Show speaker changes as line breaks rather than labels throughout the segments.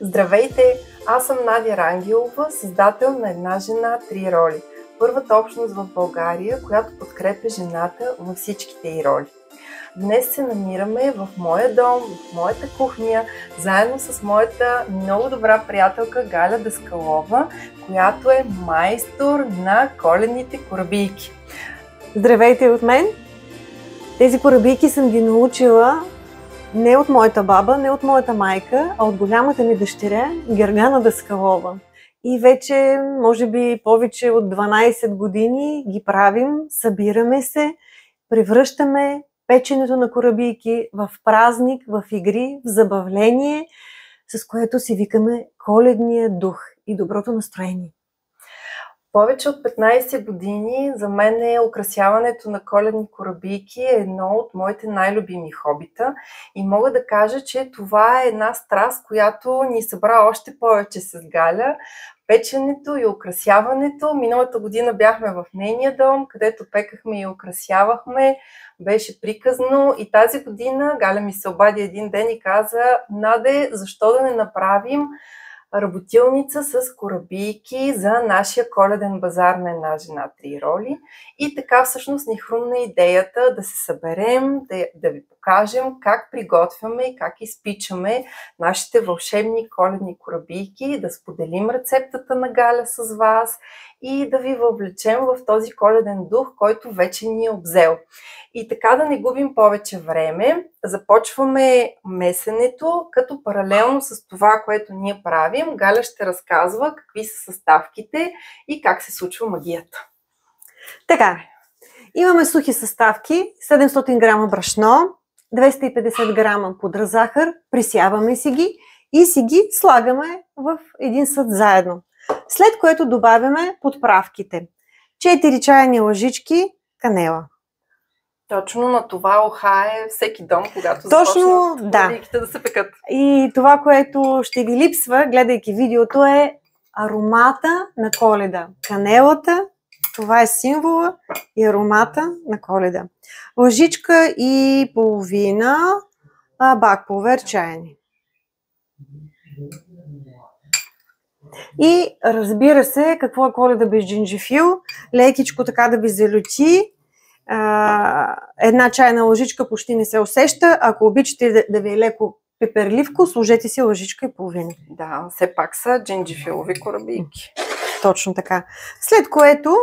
Здравейте! Аз съм Надя Рангелова, създател на Една жена, три роли. Първата общност в България, която подкрепя жената във всичките й роли. Днес се намираме в моя дом, в моята кухня, заедно с моята много добра приятелка Галя Даскалова, която е майстор на коледните корабийки.
Здравейте от мен! Тези корабийки съм ги научила не от моята баба, не от моята майка, а от голямата ми дъщеря Гергана Даскалова. И вече, може би, повече от 12 години ги правим, събираме се, превръщаме печенето на корабийки в празник, в игри, в забавление, с което си викаме коледния дух и доброто настроение.
Повече от 15 години за мен украсяването на коледни корабийки е едно от моите най-любими хобита и мога да кажа, че това е една страст, която ни събра още повече с Галя. Печенето и украсяването. Миналата година бяхме в нейния дом, където пекахме и украсявахме. Беше приказно и тази година Галя ми се обади един ден и каза: Наде, защо да не направим работилница с корабийки за нашия коледен базар на Една жена, три роли. И така всъщност ни хрумна идеята да се съберем, да ви покажем как приготвяме и как изпичаме нашите вълшебни коледни корабийки, да споделим рецептата на Галя с вас и да ви въвлечем в този коледен дух, който вече ни е обзел. И така да не губим повече време, започваме месенето, като паралелно с това, което ние правим, Галя ще разказва какви са съставките и как се случва магията.
Така, имаме сухи съставки, 700 грама брашно, 250 грама пудра захар, присяваме си ги и си ги слагаме в един съд заедно. След което добавяме подправките. 4 чайни лъжички канела.
Точно на това ухае всеки дом, когато
точно,
започнат корабийките да се пекат.
И това, което ще ви липсва, гледайки видеото, е аромата на Коледа. Канелата, това е символа и аромата на Коледа. Лъжичка и половина бакпулвер чайни. И разбира се, какво е Коледа без джинджифил? Лекичко така да ви залюти. Една чайна лъжичка почти не се усеща. Ако обичате да ви е леко пеперливко, сложете си лъжичка и половина.
Да, все пак са джинджифилови корабийки.
Точно така. След което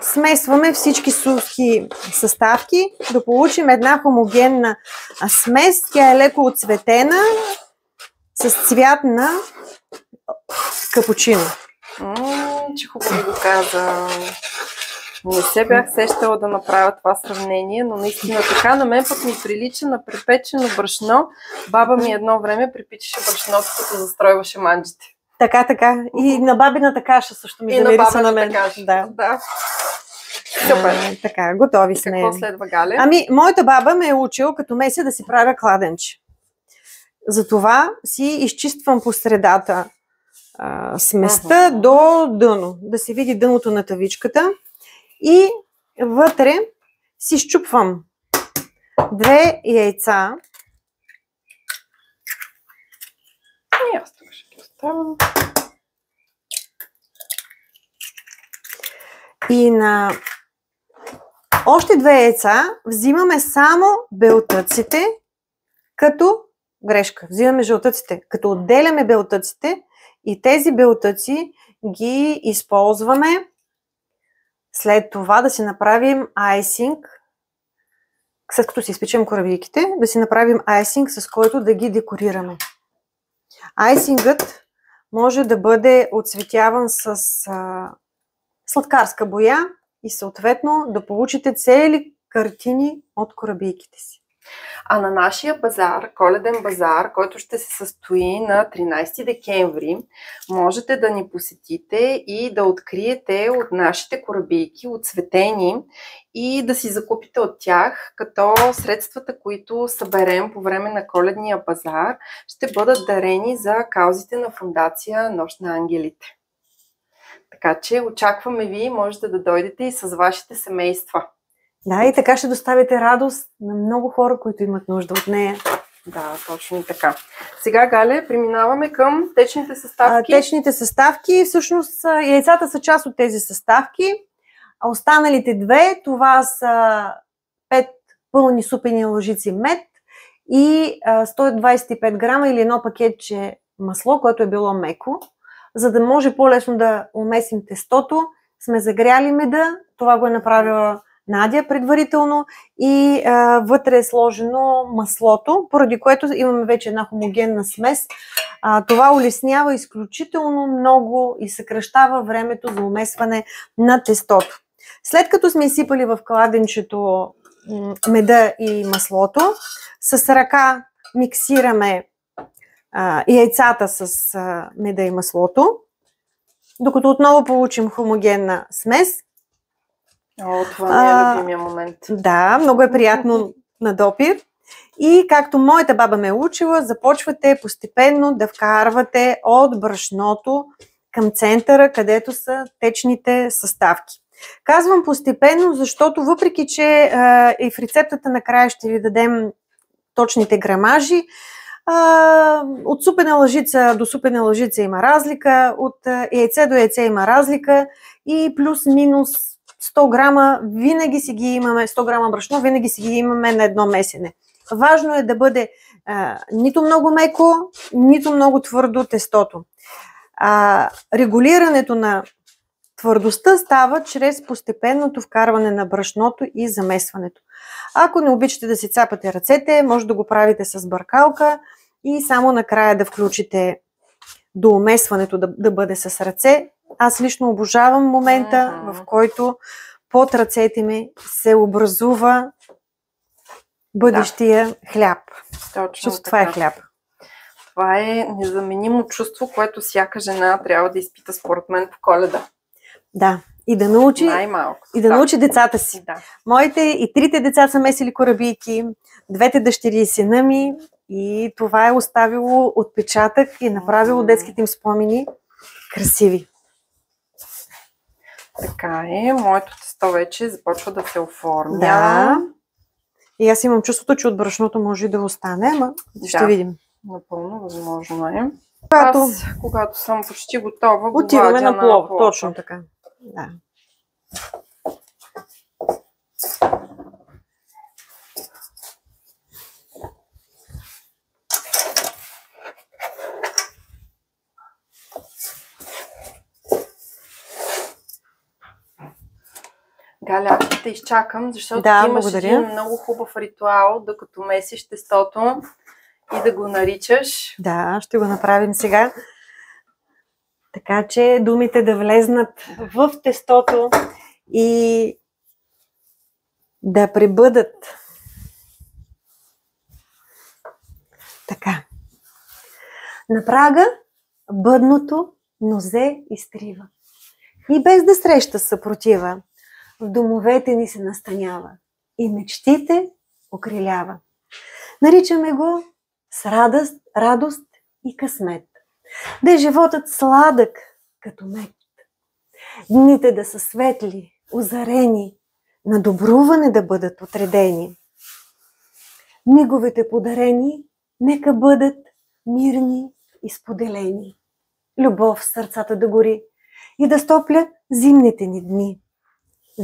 смесваме всички сухи съставки, да получим една хомогенна смес. Тя е леко отцветена с цвят на капучино.
Че хубаво го каза. Не се бях сещала да направя това сравнение, но наистина така. На мен пък ми прилича на препечено брашно. Баба ми едно време припичаше брашното, като застройваше манджите.
Така. И на бабината каша също ми замириса на мен.
Каша.
Да.
Супер.
Така, готови сме.
Какво следва, Галя?
Моята баба ме е учила като меся да си правя кладенче. Затова си изчиствам по средата сместа до дъно. Да се види дъното на тавичката. И вътре си счупвам 2 яйца.
И аз тук ще ги оставям.
И на още 2 яйца взимаме само белтъците, като грешка. Взимаме жълтъците, като отделяме белтъците и тези белтъци ги използваме след това да си направим айсинг. След като си изпечем корабийките, да си направим айсинг, с който да ги декорираме. Айсингът може да бъде оцветяван с сладкарска боя и съответно да получите цели картини от корабийките си.
А на нашия базар, коледен базар, който ще се състои на 13 декември, можете да ни посетите и да откриете от нашите корабийки, оцветени, и да си закупите от тях, като средствата, които съберем по време на коледния базар, ще бъдат дарени за каузите на фондация Нощ на ангелите. Така че очакваме ви, можете да дойдете и с вашите семейства.
Да, и така ще доставите радост на много хора, които имат нужда от нея.
Да, точно така. Сега, Гале, преминаваме към течните съставки.
Течните съставки, всъщност яйцата са част от тези съставки, а останалите две, това са 5 пълни супени лъжици мед и 125 грама или едно пакетче масло, което е било меко. За да може по-лесно да умесим тестото, сме загряли меда, това го е направила Надя предварително и вътре е сложено маслото, поради което имаме вече една хомогенна смес. Това улеснява изключително много и съкращава времето за умесване на тестото. След като сме изсипали в кладенчето меда и маслото, с ръка миксираме яйцата с меда и маслото, докато отново получим хомогенна смес.
Това е любимия момент.
Да, много е приятно на допир. И както моята баба ме е учила, започвате постепенно да вкарвате от брашното към центъра, където са течните съставки. Казвам постепенно, защото въпреки, че и в рецептата накрая ще ви дадем точните грамажи, от супена лъжица до супена лъжица има разлика, от яйце до яйце има разлика и плюс-минус 100 грама винаги си ги имаме, 100 грама брашно винаги си ги имаме на едно месене. Важно е да бъде нито много меко, нито много твърдо тестото. Регулирането на твърдостта става чрез постепенното вкарване на брашното и замесването. Ако не обичате да си цапате ръцете, може да го правите с бъркалка и само накрая да включите до умесването да бъде с ръце. Аз лично обожавам момента, в който под ръцете ми се образува бъдещия хляб.
Точно
това е хляб.
Това е незаменимо чувство, което всяка жена трябва да изпита според мен по Коледа.
Да, и да научи, научи децата си.
Да.
Моите и трите деца са месили корабийки, двете дъщери и сина ми и това е оставило отпечатък и направило детските им спомени красиви.
Така е, моето тесто вече започва да се оформя.
Да. И аз имам чувството, че от брашното може да остане, ама ще видим.
Напълно възможно е. Когато съм почти готова,
отиваме на плов. Точно така. Да.
Галя, аз ще те изчакам, защото ти имаш един много хубав ритуал, докато месиш тестото и да го наричаш.
Да, ще го направим сега. Така че думите да влезнат в тестото и да пребъдат. Така. На прага бъдното нозе изтрива. И без да среща съпротива, в домовете ни се настанява и мечтите окрилява. Наричаме го с радост и късмет. Да е животът сладък като мед. Дните да са светли, озарени, на добруване да бъдат отредени. Миговете подарени нека бъдат мирни и споделени. Любов в сърцата да гори и да стопля зимните ни дни.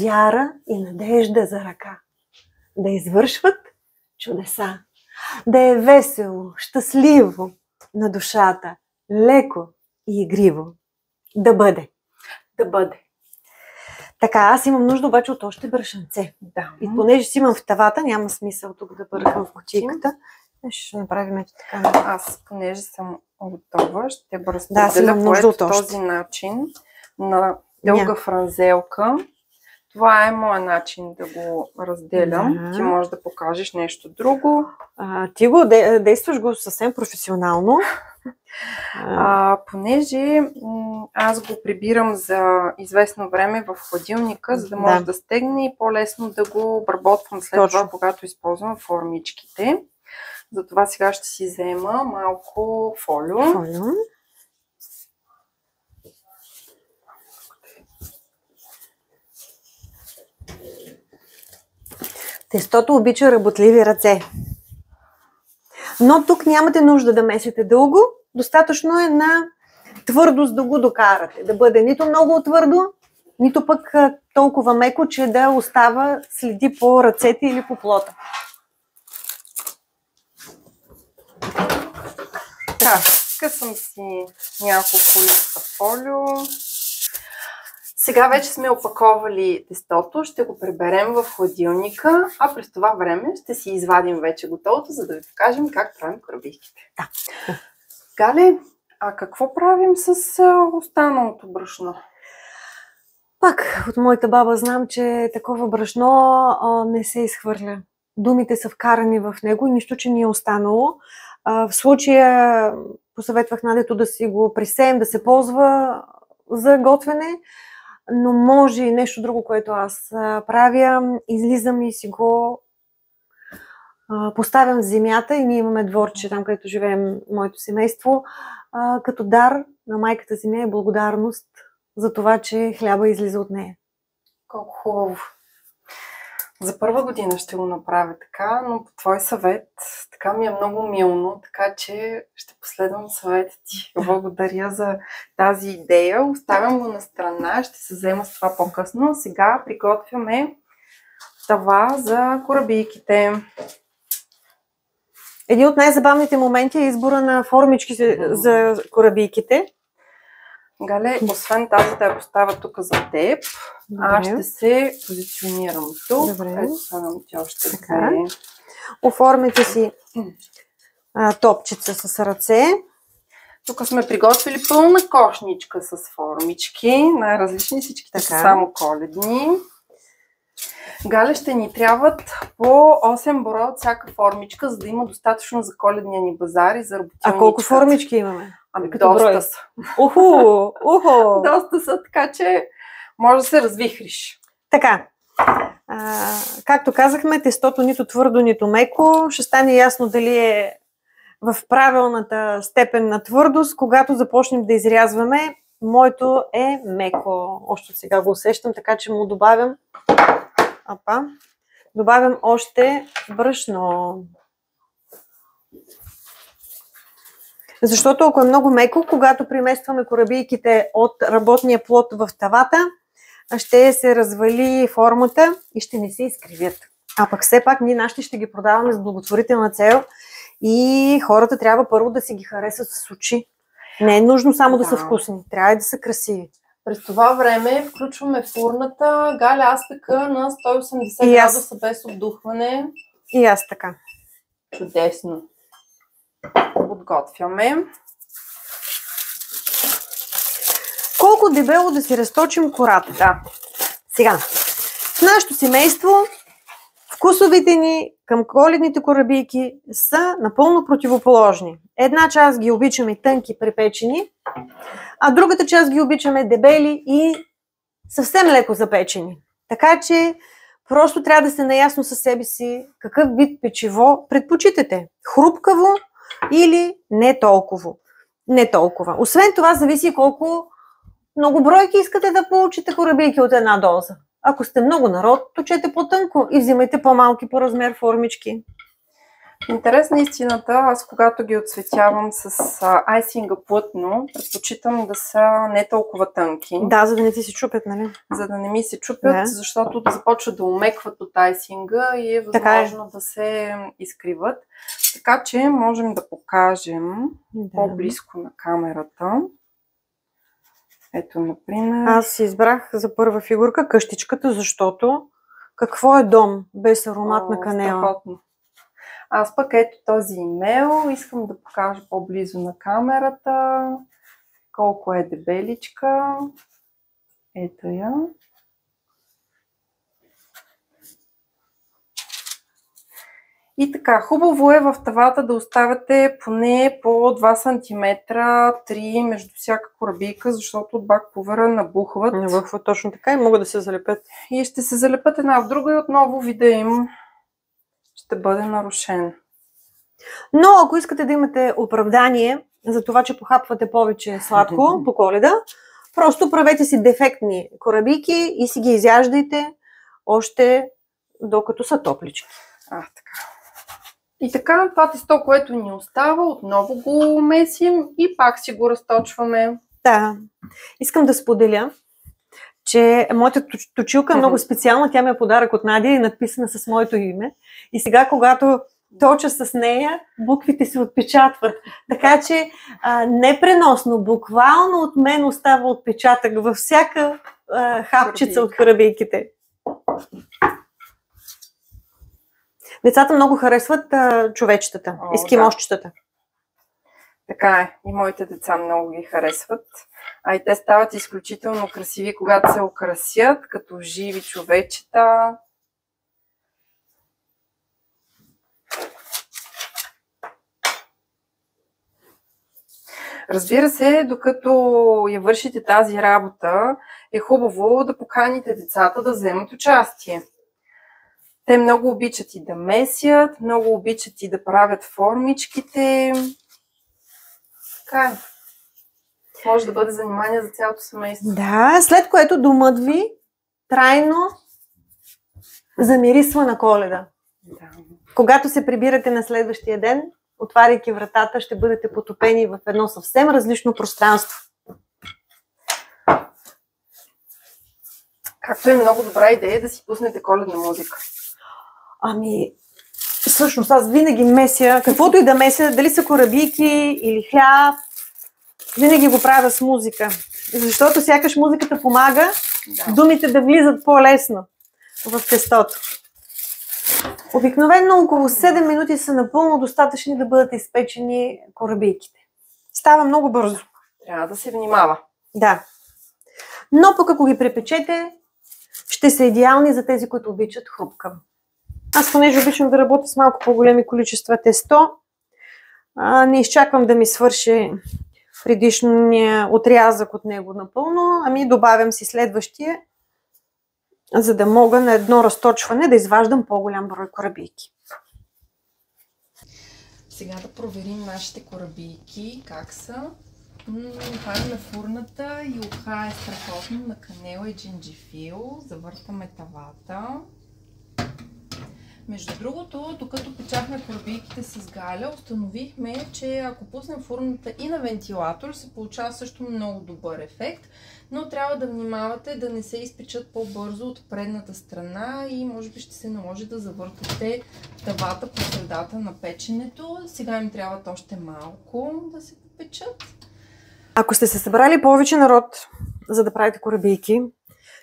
Вяра и надежда за ръка. Да извършват чудеса. Да е весело, щастливо на душата, леко и игриво. Да бъде.
Да бъде.
Така, аз имам нужда обаче от още брашенце.
Да.
И понеже си имам в тавата, няма смисъл тук да бъркам в кутийката. Ще направим така.
Аз, понеже съм готова, ще разпределя по този начин на дълга франзелка. Това е моят начин да го разделям. Да. Ти можеш да покажеш нещо друго.
Ти го действаш го съвсем професионално.
Понеже аз го прибирам за известно време в хладилника, за да може да стегне и по-лесно да го обработвам след това, когато използвам формичките. Затова сега ще си взема малко фолио.
Тестото обича работливи ръце. Но тук нямате нужда да месите дълго. Достатъчно е на твърдост да го докарате. Да бъде нито много твърдо, нито пък толкова меко, че да остава следи по ръцете или по плота.
Така, късам си няколко листа фолио. Сега вече сме опаковали тестото, ще го приберем в хладилника, а през това време ще си извадим вече готовото, за да ви покажем как правим корабийките.
Да.
Гале, а какво правим с останалото брашно?
Пак от моята баба знам, че такова брашно не се изхвърля. Думите са вкарани в него и нищо, че ни е останало. В случая посъветвах Надето да си го присеем, да се ползва за готвене, но може и нещо друго, което аз правя. Излизам и си го поставям в земята и ние имаме дворче, там където живеем моето семейство, като дар на майката земя и благодарност за това, че хляба излиза от нея.
Колко хубаво! За първа година ще го направя така, но по твой съвет така ми е много милно, така че ще последвам съвета ти. Благодаря за тази идея. Оставям го на страна, ще се взема с това по-късно. Сега приготвяме тава за корабийките.
Един от най-забавните моменти е избора на формички за корабийките.
Гале, освен тази да я поставя тук за теб, аз ще се позиционирам тук.
Добре.
Ето слагам ти още
така.
две.
Оформите си топчица с ръце.
Тук сме приготвили пълна кошничка с формички, най-различни, всичките са само коледни. Гале, ще ни трябват по 8 броя от всяка формичка, за да има достатъчно за коледния ни базар и за работилничката.
А колко формички имаме?
Ами доста са.
Уху!
Доста са, така че може да се развихриш.
Така, както казахме, тестото нито твърдо, нито меко. Ще стане ясно дали е в правилната степен на твърдост, когато започнем да изрязваме. Моето е меко. Още от сега го усещам, така че му добавям добавям още брашно. Защото ако е много меко, когато приместваме корабийките от работния плод в тавата, ще се развали формата и ще не се изкривят. А пък все пак ние нашите ще ги продаваме с благотворителна цел и хората трябва първо да си ги харесат с очи. Не е нужно само да са вкусни, трябва и да са красиви.
През това време включваме фурната. Галя, аз пека на 180 градуса без обдухване.
И аз така.
Чудесно. Подготвяме.
Колко дебело да си разточим кората?
Да.
Сега, в нашето семейство вкусовете ни към коледните корабийки са напълно противоположни. Една част ги обичаме тънки, препечени, а другата част ги обичаме дебели и съвсем леко запечени. Така че просто трябва да сте наясно със себе си какъв вид печиво предпочитате. Хрупкаво или не толкова. Освен това зависи колко много бройки искате да получите корабийки от една доза. Ако сте много народ, точете по-тънко и взимайте по-малки по размер формички.
Интересна истината, аз когато ги отцветявам с айсинга плътно, предпочитам да са не толкова тънки.
Да, за да не ти се чупят, нали?
За да не ми се чупят, защото да започват да умекват от айсинга и е възможно да се изкриват. Така че можем да покажем по-близко на камерата. Ето, например.
Аз си избрах за първа фигурка къщичката, защото какво е дом без аромат на канела?
Страхотно. Аз пък ето този имейл, искам да покажа по-близо на камерата колко е дебеличка. Ето я. И така, хубаво е в тавата да оставяте поне по 2 см, 3 между всяка корабийка, защото от бакповера набухват.
Набухват точно така и могат да се залепят. И
ще се залепят една в друга и отново вида им ще бъде нарушен.
Но ако искате да имате оправдание за това, че похапвате повече сладко по Коледа, просто правете си дефектни корабийки и си ги изяждайте още докато са топлички.
Така. И така, това тесто, което ни остава, отново го месим и пак си го разточваме.
Да. Искам да споделя, че моята точилка е много специална. Тя ми е подарък от Надя и е надписана с моето име. И сега, когато точа с нея, буквите се отпечатват. Така че непреносно, буквално от мен остава отпечатък във всяка хапчица от корабийките. Децата много харесват човечетата, ескимосчетата.
Така е. И моите деца много ги харесват. А и те стават изключително красиви, когато се украсят, като живи човечета. Разбира се, докато я вършите тази работа, е хубаво да поканите децата да вземат участие. Те много обичат и да месят, много обичат и да правят формичките. Така е. Може да бъде занимание за цялото семейство.
Да, след което домът ви трайно замирисва на Коледа.
Да.
Когато се прибирате на следващия ден, отваряйки вратата, ще бъдете потопени в едно съвсем различно пространство.
Както е много добра идея да си пуснете коледна музика.
Всъщност аз винаги меся, каквото и да меся, дали са корабийки или хляб, винаги го правя с музика. Защото сякаш музиката помага думите да влизат по-лесно в тестото. Обикновено около 7 минути са напълно достатъчни да бъдат изпечени корабийките. Става много бързо.
Трябва да се внимава.
Да. Но пък ако ги препечете, ще са идеални за тези, които обичат хрупка. Аз понеже обичам да работя с малко по-големи количества тесто, не изчаквам да ми свърши предишния отрязък от него напълно, добавям си следващия, за да мога на едно разточване да изваждам по-голям брой корабийки.
Сега да проверим нашите корабийки, как са. Отваряме фурната и уха е страхотно на канела и джинджифил. Завъртаме тавата. Между другото, докато печахме корабийките с Галя, установихме, че ако пуснем фурната и на вентилатор, се получава също много добър ефект, но трябва да внимавате да не се изпечат по-бързо от предната страна и може би ще се наложи да завъртате тавата по средата на печенето. Сега им трябват още малко да се попечат.
Ако сте се събрали повече народ, за да правите корабийки,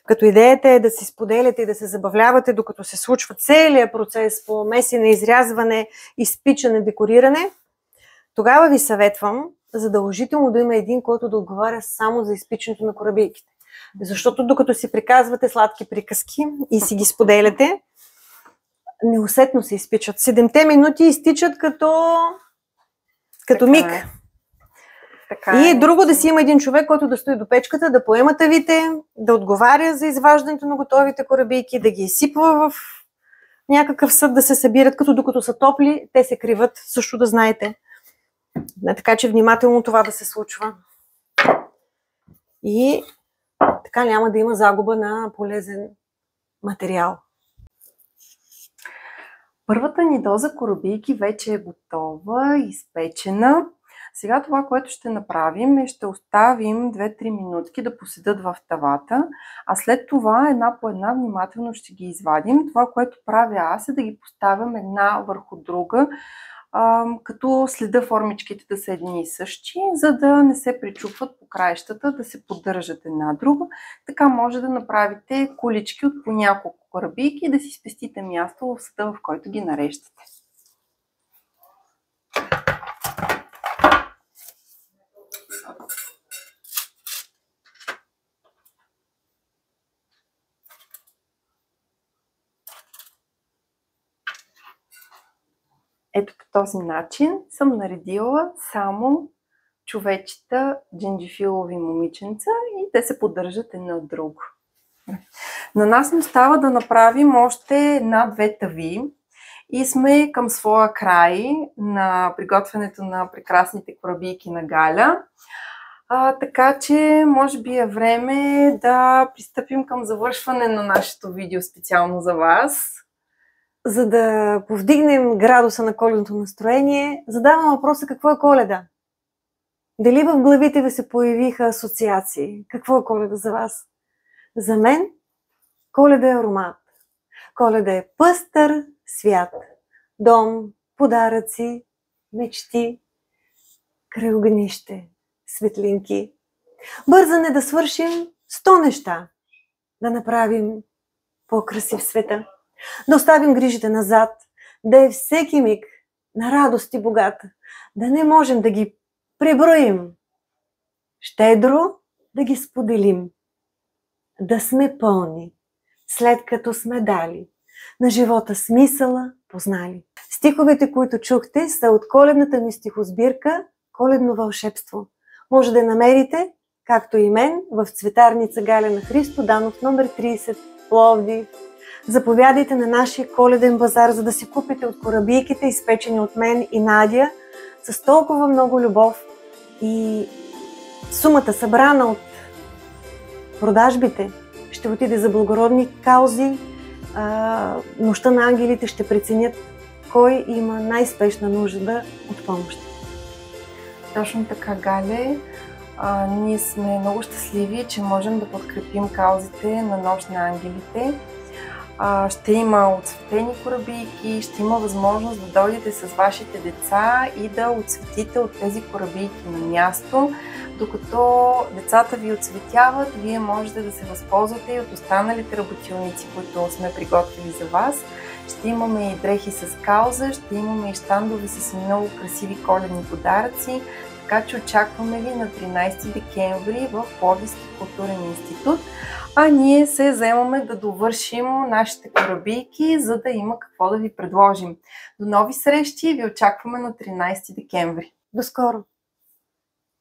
като идеята е да си споделяте и да се забавлявате, докато се случва целият процес по месене, изрязване, изпичане, декориране, тогава ви съветвам задължително да има един, който да отговаря само за изпичането на корабийките. Защото докато си приказвате сладки приказки и си ги споделяте, неусетно се изпичат. 7 минути изтичат като миг. И друго да си има един човек, който да стои до печката, да поема тавите, да отговаря за изваждането на готовите корабийки, да ги изсипва в някакъв съд да се събират, като докато са топли, те се криват, също да знаете. Така че внимателно това да се случва. И така няма да има загуба на полезен материал.
Първата ни доза корабийки вече е готова, изпечена. Сега това, което ще направим е ще оставим 2-3 минутки да поседат в тавата, а след това една по една внимателно ще ги извадим. Това, което правя аз е да ги поставям една върху друга, като следа формичките да са едни и същи, за да не се причупват по краищата, да се поддържат една друга. Така може да направите кулички от по няколко корабийки и да си спестите място в съда, в който ги нареждате. Ето по този начин съм наредила само човечета джинджифилови момиченца и те се поддържат едно от друго. На нас ни остава да направим още 1-2 тави и сме към своя край на приготвянето на прекрасните корабийки на Галя. Така че може би е време да пристъпим към завършване на нашето видео специално за вас.
за да повдигнем градуса на коледното настроение, задавам въпроса: какво е Коледа? Дали в главите ви се появиха асоциации? Какво е Коледа за вас? За мен Коледа е аромат. Коледа е пъстър свят. Дом, подаръци, мечти, край огнище, светлинки. Бързане да свършим 100 неща. Да направим по-красив света. Да оставим грижите назад. Да е всеки миг на радост и богат. Да не можем да ги преброим. Щедро да ги споделим. Да сме пълни, след като сме дали на живота смисъла познали. Стиховете, които чухте, са от коледната ми стихосбирка "Коледно вълшебство". Може да я намерите, както и мен, в цветарница Галя Христо Данов, номер 30, Пловдив. Заповядайте на нашия коледен базар, за да си купите от корабийките, изпечени от мен и Надя, с толкова много любов, и сумата, събрана от продажбите, ще отиде за благородни каузи. Нощта на ангелите ще преценят кой има най-спешна нужда от помощ.
Точно така, Гале. Ние сме много щастливи, че можем да подкрепим каузите на Нощ на ангелите. Ще има оцветени корабийки, ще има възможност да дойдете с вашите деца и да оцветите от тези корабийки на място. Докато децата ви оцветяват, вие можете да се възползвате и от останалите работилници, които сме приготвили за вас. Ще имаме и дрехи с кауза, ще имаме и щандове с много красиви коледни подаръци. Така че очакваме ви на 13 декември в Пловдивски културен институт. А ние се заемаме да довършим нашите корабийки, за да има какво да ви предложим. До нови срещи и ви очакваме на 13 декември.
До скоро!